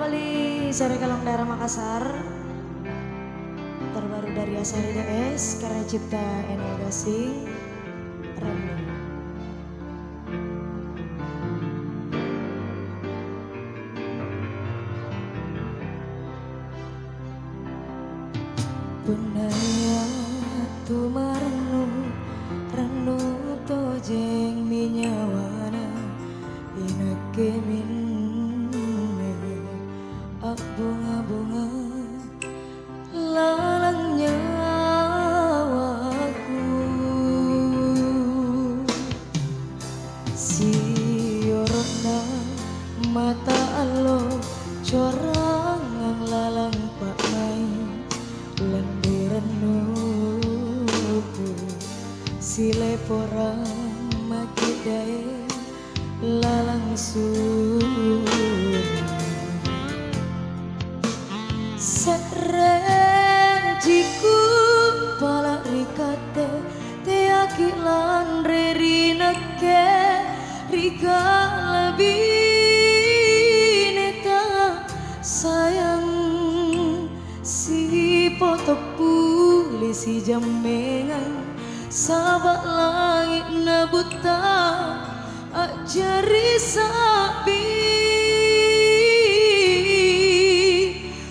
kembali Sore Kalong Daerah Makassar. Terbaru dari Asari DS karya cipta Enel Gasing Remi. Punaya tu marnu ranu tojeng minyawana inake minne ak bunga-bunga lalang nyawaku siyorna mata alo corangan lalang pak main lendiran nuku sile porang makidae lalang sur serejiku pala rikate te akilan rerinake rika lebih neta sayang si poto pulisi jamengan sabak langit na buta ajari sapi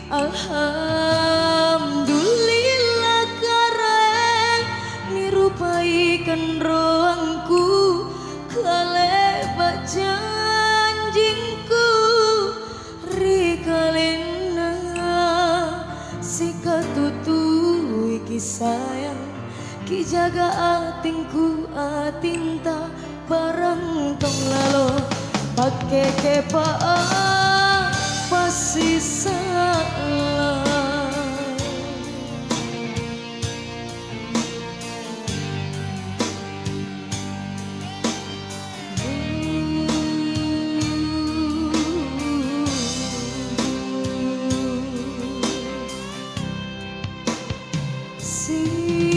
alhamdulillah kareng nirupaikan roangku kalebat janjingku rikalena sika tutui kisayang ki jaga atingku atinta barang tong lalo pakai kepa pasti salah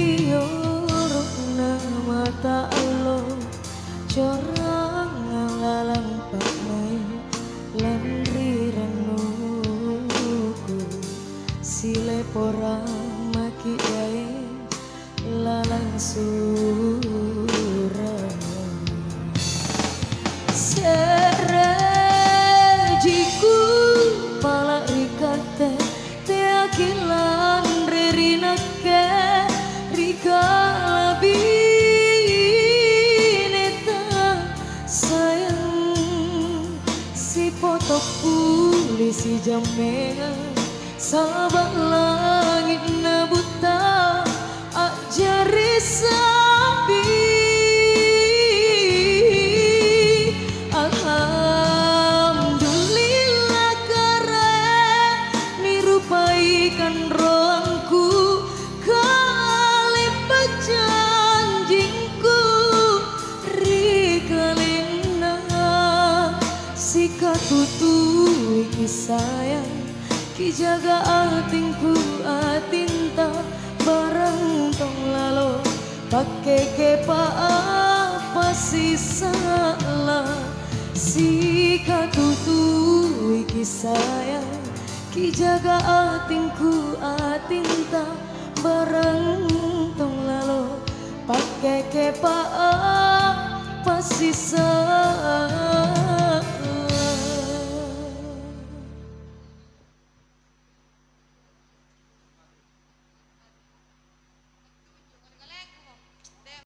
siyorna mata alo corang lalang pakmai landriran nuku sile porang maki dae lalang surang serejiku pala rikate te akilan rerinake rika lebih neta sayang si poto pulisi jamengan sabak langit na buta ajari sapi alhamdulillah kareng nirupaikan roangku kalipat janjingku rikalina sika tutui kisayang ki jaga atingku atinta barang tong lalo pakai kepa apa sih salah sika tutui kisayang ki jaga atingku atinta barang tong lalo pakai kepa apa sih salah